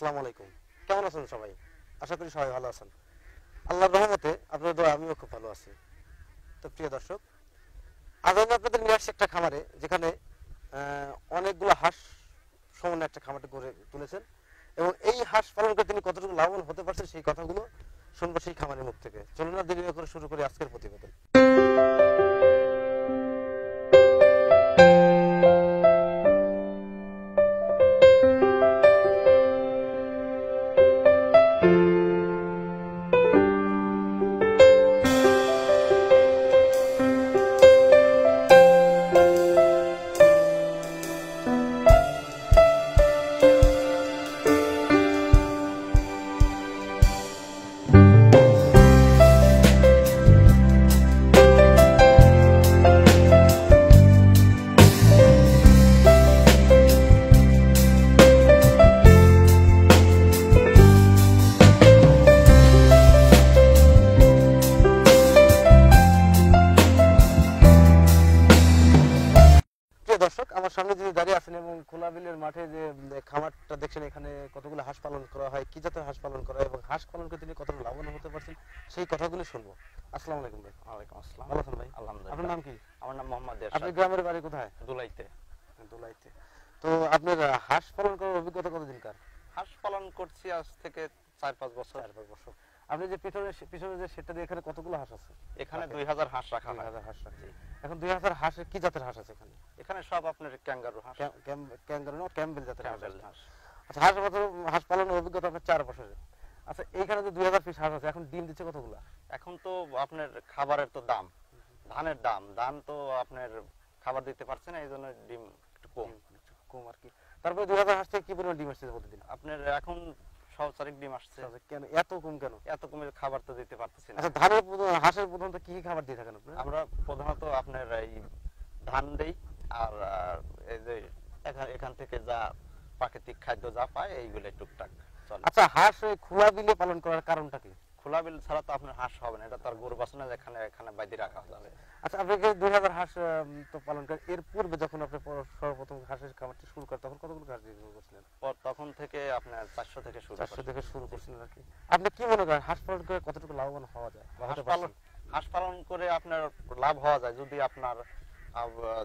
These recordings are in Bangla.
আসসালামু আলাইকুম। কেমন আছেন সবাই? আশা করি সবাই ভালো আছেন। আল্লাহর রহমতে আপনাদের দোয়ায় আমিও খুব ভালো আছি। তো প্রিয় দর্শক, আজ আমি আপনাদের নিয়ে আসছি একটা খামারে যেখানে অনেকগুলো হাঁস সমন্বয়ে একটা খামারটা গড়ে তুলেছেন এবং এই হাঁস পালন করে তিনি কতটুকু লাভবান হতে পারছেন সেই কথাগুলো শুনবো সেই খামারের মুখ থেকে। চলুন না দেরি করে শুরু করি আজকের প্রতিবেদন। দর্শক, আমার সামনে যিনি দাঁড়িয়ে আছেন এবং খোলা বিলের মাঠে যে খামারটা দেখছেন, এখানে কতগুলো হাঁস পালন করা হয়, কি জাতের হাঁস পালন করা হয় এবং হাঁস পালন করে তিনি কতটা লাভবান হতে পারছেন সেই কথাগুলো শুনবো। আসসালামু আলাইকুম ভাই। ওয়ালাইকুম আসসালাম। ভালো আছেন ভাই? আলহামদুলিল্লাহ। আপনার নাম কি? আমার নাম মোহাম্মদ আপনি এরশাদ। গ্রামের বাড়ি কোথায়? দুলাইতে। দুলাইতে। তো আপনার হাঁস পালন করার অভিজ্ঞতা কতদিনকার? হাঁস পালন করছি আজ থেকে 4-5 বছর। 4-5 বছর। আপনি যে পিছনে যে সেটটা দিয়ে এখানে কতগুলো হাঁস আছে? এখানে 2000 হাঁস রাখা হয়। 2000 হাঁস রাখছি। এখন 2000 হাঁসের কি জাতের হাঁস আছে এখানে? এখানে সব আপনার ক্যাঙ্গারু হাঁস, ক্যাঙ্গারু না ক্যাম্বেল জাতের হাঁস ক্যাম্বেল আছে। হাঁস। আচ্ছা, হাঁস পালনের অভিজ্ঞতা আপনার 4 বছরের। আচ্ছা, এইখানে যে 2000 পিস হাঁস আছে, এখন ডিম দিচ্ছে কতগুলো? এখন তো আপনার খাবারের তো দাম, ধানের দাম, ধান তো আপনার খাবার দিতে পারছে না, এইজন্য ডিম একটু কম। কম আর কি। তারপরে 2000 হাঁস থেকে কি পরিমাণ ডিম আসছে প্রতিদিন? আপনার এখন সহচারিক ডিম আসছে। আচ্ছা, কেন এত কম কেন? এত কমের খাবার তো দিতে পারতেছি না। আচ্ছা, হাঁসের প্রধানত কি কি খাবার দিয়ে থাকেন আপনি? আমরা প্রধানত আপনার এই ধান দেই আর এই যে এখান থেকে যা প্রাকৃতিক খাদ্য যা পায় এইগুলো টুকটাক চলে। আচ্ছা, হাঁস খোলা বিলে পালন করার কারণটা কি? খোলা বিল ছাড়া তো আপনার হাঁস হবে না, এটা তো আর গরু বাছনা এখানে বাইরে রাখা যাবে। আচ্ছা, আপনি 2000 হাঁস তো পালন করেন, এর পূর্বে যখন আপনি সর্বপ্রথম হাঁসের খামারটি শুরু করেন তখন কতগুলো হাঁস দিয়ে শুরু করছিলেন? তখন থেকে আপনার 400 থেকে শুরু 400 থেকে শুরু করছিলেন আর কি। আপনি কি মনে করেন হাঁস পালন করে কতটুকু লাভবান হওয়া যায়? হাঁস পালন করে আপনার লাভ হওয়া যায় যদি আপনার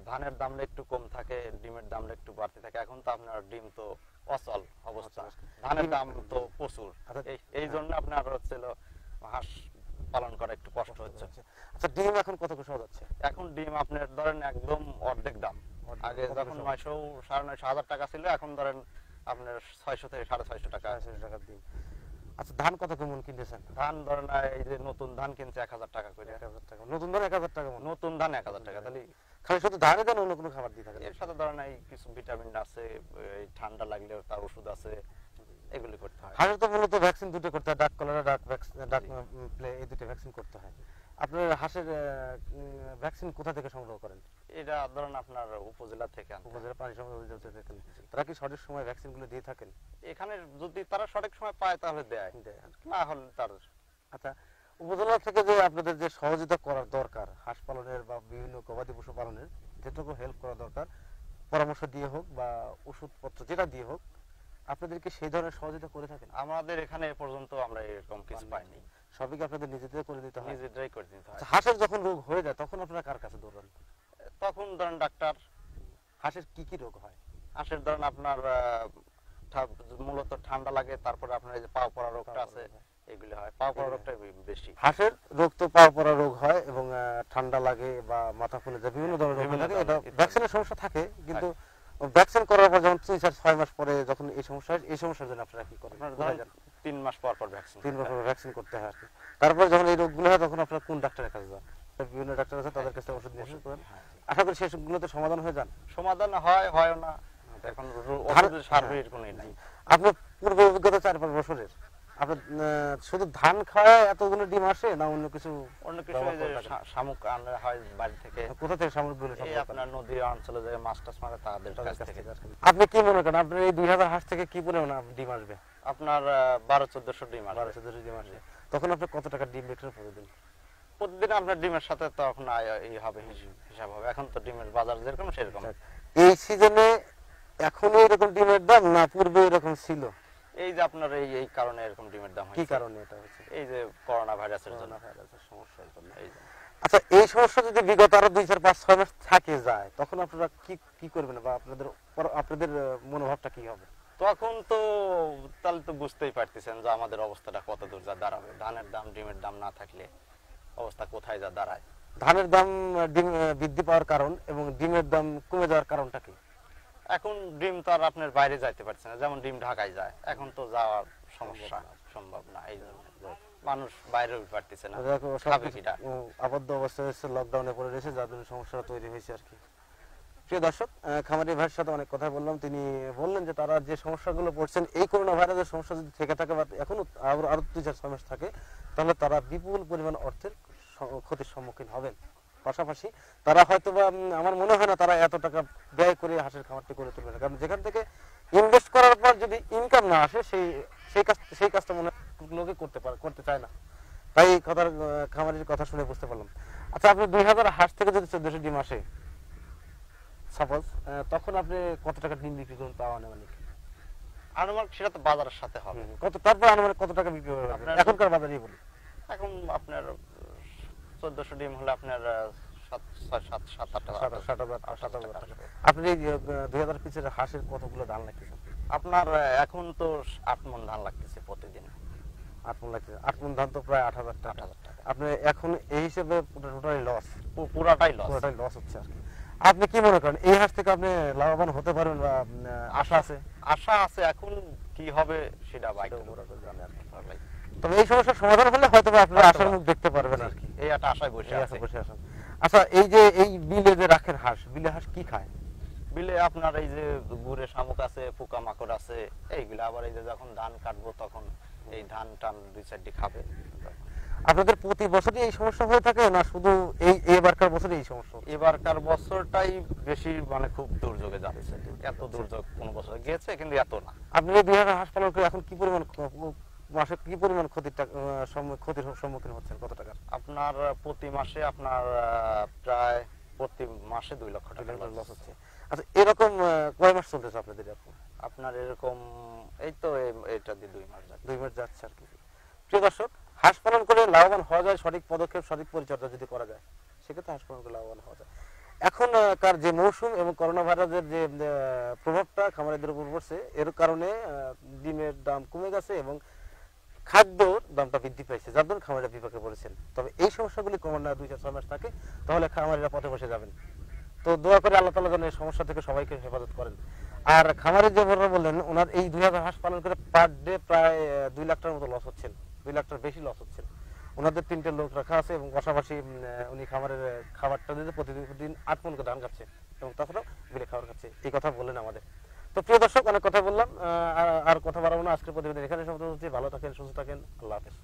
ধানের দামটা একটু কম থাকে, ডিমের দামটা একটু বাড়তে থাকে। এখন তো আপনার ডিম তো অচল অবস্থা, ধানের দাম তো প্রচুর, এই জন্য আপনার হচ্ছিল হাঁস পালন করা একটু কষ্ট হচ্ছে। আচ্ছা, ডিম এখন কত করে যাচ্ছে? এখন ডিম আপনার ধরেন একদম অর্ধেক দাম। আগে যখন 900 9,500 টাকা ছিল, এখন ধরেন আপনার 600 থেকে 650 টাকা ডিম। আচ্ছা, ধান কত কেমন কিনতেছেন? ধান ধরেন এই যে নতুন ধান কিনছে 1000 টাকা করে। 1000 টাকা নতুন ধান? 1000 টাকা নতুন ধান 1000 টাকা। তাহলে খালি শুধু ধানে দেন, অন্য কোনো খাবার দিয়ে থাকেন? এর সাথে ধরেন এই কিছু ভিটামিন আছে, এই ঠান্ডা লাগলে তার ওষুধ আছে, এগুলি করতে হয়। হাঁসের তো মূলত ভ্যাকসিন দুটো করতে হয়, ডাক কলেরা, ডাক প্লে, এই দুটো ভ্যাকসিন করতে হয়। আপনার হাঁসের ভ্যাকসিন কোথা থেকে সংগ্রহ করেন? এটা ধরেন আপনার উপজেলা থেকে উপজেলা পানি সম্পদ অধিদপ্তর থেকে। তারা কি সঠিক সময় ভ্যাকসিনগুলো দিয়ে থাকেন? এখানে যদি তারা সঠিক সময় পায় তাহলে দেয়, না হলে তার। আচ্ছা, উপজেলা থেকে যে আপনাদের যে সহযোগিতা করার দরকার হাঁস পালনের বা বিভিন্ন গবাদি পশু পালনের, যেটুকু হেল্প করা দরকার, পরামর্শ দিয়ে হোক বা ওষুধপত্র যেটা দিয়ে হোক, আপনাদেরকে সেই ধরনের সহযোগিতা করে থাকেন? আমাদের এখানে এ পর্যন্ত আমরা এরকম কিছু পাইনি। সবই আপনাদের নিজেদের করে দিতে হয়? নিজেরাই করে দিতে হয়। হাঁসের যখন রোগ হয়ে যায় তখন আপনারা কার কাছে দৌড়ান? তখন ধরেন ডাক্তার। হাঁসের কি কি রোগ হয়? হাঁসের ধরেন আপনার মূলত ঠান্ডা লাগে, তারপরে আপনার এই যে পাও পড়া রোগটা আছে, এগুলি হয়। পাও পড়া রোগটা বেশি। হাঁসের রোগ তো পাও পড়া রোগ হয় এবং ঠান্ডা লাগে বা মাথা ফুলে যায়, বিভিন্ন ধরনের রোগ থাকে। এটা ভ্যাকসিনের সমস্যা থাকে, কিন্তু ভ্যাকসিন করার পর যখন 3-6 মাস পরে যখন এই সমস্যার জন্য আপনারা কি করেন? 3 মাস পর পর ভ্যাকসিন 3 মাস পর ভ্যাকসিন করতে হয় আর কি। তারপর যখন এই রোগগুলো হয় তখন আপনারা কোন ডাক্তারের কাছে যান? বিভিন্ন ডাক্তার আছে, তাদের কাছে ওষুধ নিয়ে করেন। আশা করি সেই সবগুলোতে সমাধান হয়ে যান? সমাধান হয় না। এখন ওষুধের সার্ভিস কোনই নাই। আপনার পূর্ব অভিজ্ঞতা 4-5 বছরের, আপনার শুধু ধান খাওয়া এতগুলো ডিম আসে না অন্য কিছু? শামুক আনা হয় বাড়ি থেকে। কোথা থেকে শামুকগুলো? এই আপনার নদী অঞ্চলে যে মাছ টাছ মারে তাদের কাছ থেকে। আপনি কি মনে করেন আপনার এই 2000 হাঁস থেকে কি পরিমাণ ডিম আসবে? আপনার 1200-1400 ডিম আসবে। 1200 ডিম আসবে। তখন আপনি কত টাকা ডিম বিক্রি প্রতিদিন? প্রতিদিন আপনার ডিমের সাথে তখন হবে, হিসাব হবে। এখন তো ডিমের বাজার যেরকম সেরকম। এই সিজনে এখনো এরকম ডিমের দাম না পূর্বে এরকম ছিল? এই যে আপনার এই কারণে এরকম ডিমের দাম কি হয়েছে। কারণে এটা হচ্ছে? এই যে করোনা ভাইরাসের জন্য। করোনা ভাইরাসের সমস্যার জন্য। এই যে আচ্ছা, এই সমস্যা যদি বিগত আরো 2, 4, 5, 6 মাস থাকে যায়, তখন আপনারা কি করবেন বা আপনাদের মনোভাবটা কি হবে? তখন তো তাহলে তো বুঝতেই পারতেছেন যে আমাদের অবস্থাটা কত দূর যা দাঁড়াবে। ধানের দাম ডিমের দাম না থাকলে অবস্থা কোথায় যা দাঁড়ায়। ধানের দাম ডিম বৃদ্ধি পাওয়ার কারণ এবং ডিমের দাম কমে যাওয়ার কারণটা কি? এখন ডিম তো আর আপনার বাইরে যাইতে পারছে না, যেমন ডিম ঢাকায় যায়, এখন তো যাওয়ার সমস্যা সম্ভব না। এই জন্য মানুষ বাইরেও পারতেছে না, দেখো, খাবে কিটা? আবদ্ধ অবস্থায় এসে লকডাউনে পড়ে রয়েছে, যার জন্য সমস্যাটা তৈরি হয়েছে আর কি। প্রিয় দর্শক, খামারি ভাইয়ের সাথে অনেক কথা বললাম। তিনি বললেন যে তারা যে সমস্যাগুলো পড়ছেন, এই করোনা ভাইরাসের সমস্যা যদি থেকে থাকে বা এখনো আরো 2, 4 মাস থাকে, তাহলে তারা বিপুল পরিমাণ অর্থের ক্ষতির সম্মুখীন হবেন। পাশাপাশি তারা হয়তো বা আমার মনে হয় না তারা এত টাকা ব্যয় করে হাঁসের খামারটি করে তুলবে না, কারণ যেখান থেকে ইনভেস্ট করার পর যদি ইনকাম না আসে, সেই কাজটা মনে হয় লোকে করতে চায় না। তাই কথার খামারির কথা শুনে বুঝতে পারলাম। আচ্ছা, আপনি 2000 হাঁস থেকে যদি 1400 ডিম আসে সাপোজ, তখন আপনি কত টাকা ডিম বিক্রি করুন তাও আনুমানিক? আনুমানিক সেটা তো বাজারের সাথে হবে। তারপর আনুমানিক কত টাকা বিক্রি হবে এখনকার বাজারেই বলি? এখন আপনার 1400 ডিম হলে আপনার 7,000-8,000 টাকা আসবে। আপনি 2000 পিসের হাঁসের কতগুলো ধান লাগতেছে? আপনার এখন তো 8 মণ ধান লাগতেছে প্রতিদিন। 8 মণ লাগতেছে। 8 মণ ধান তো প্রায় 8000 টাকা। আপনি এখন এই হিসেবে টোটালি লস? পুরাটাই লস হচ্ছে আর কি। আপনি কি মনে করেন এই হাঁস থেকে আপনি লাভবান হতে পারবেন বা আশা আছে? আশা আছে, এখন কি হবে সেটা বাইরে জানে আর কি। তবে এই সমস্যার সমাধান হলে হয়তো আপনারা আশার মুখ দেখতে পারবেন আর কি। এই একটা আশায় বসে আছে। আচ্ছা, এই যে এই বিলে যে রাখেন হাঁস, বিলে হাঁস কি খায়? বিলে আপনার এই যে গুড়ে শামুক আছে, পোকা মাকড় আছে, এইগুলা আবার এই যে যখন ধান কাটবো তখন এই ধান টান 2-4টি খাবে। আপনাদের প্রতি বছরই এই সমস্যা হয়ে থাকে না শুধু এবারকার বছরে এই সমস্যা? এবারকার বছরটাই বেশি, মানে খুব দুর্যোগে যাচ্ছে। এত দুর্যোগ কোন বছর গিয়েছে কিন্তু এত না। আপনি 2000 হাঁস পালন করে এখন কি পরিমাণ মাসে কি পরিমাণ ক্ষতির সম্মুখীন হচ্ছেন? কত টাকা? আপনার প্রতি মাসে আপনার প্রায় প্রতি মাসে 2 লক্ষ টাকা লস হচ্ছে। আচ্ছা, এরকম কয় মাস চলতেছে আপনাদের? আপনার এরকম এই তো এটা দিয়ে 2 মাস যাচ্ছে। 2 মাস যাচ্ছে আর কি। প্রিয় দর্শক, হাঁস পালন করে লাভবান হওয়া যায় সঠিক পদক্ষেপ, সঠিক পরিচর্যা যদি করা যায়, সেক্ষেত্রে হাঁস পালন করে লাভবান হওয়া যায়। এখনকার যে মৌসুম এবং করোনা ভাইরাসের যে প্রভাবটা খামারিদের উপর পড়ছে, এর কারণে ডিমের দাম কমে গেছে এবং খাদ্যর দামটা বৃদ্ধি পাইছে, যার জন্য খামারিরা বিপাকে পড়েছেন। তবে এই সমস্যাগুলি কমানো 2-4 মাস থাকে, তাহলে খামারিরা পথে বসে যাবেন। তো দোয়া করে আল্লাহ তাআলা যেন এই সমস্যা থেকে সবাইকে হেফাজত করেন। আর খামারের যে বড়রা বললেন, ওনার এই 2000 হাঁস পালন করে পার ডে প্রায় 2 লাখ টাকার মতো লস হচ্ছেন, 2 লাখ টাকার বেশি লস হচ্ছেন। ওনাদের 3টে লোক রাখা আছে এবং পাশাপাশি উনি খামারের খাবারটা দিতে প্রতিদিন 8 মণ করে ধান খাচ্ছে এবং তাছাড়াও বিলে খাবার খাচ্ছে, এই কথা বললেন আমাদের। তো প্রিয় দর্শক, অনেক কথা বললাম, আর কথা বাড়াবো না। আজকের প্রতিবেদন এখানে সমাপ্ত হচ্ছে। ভালো থাকেন, সুস্থ থাকেন, আল্লাহ হাফেজ।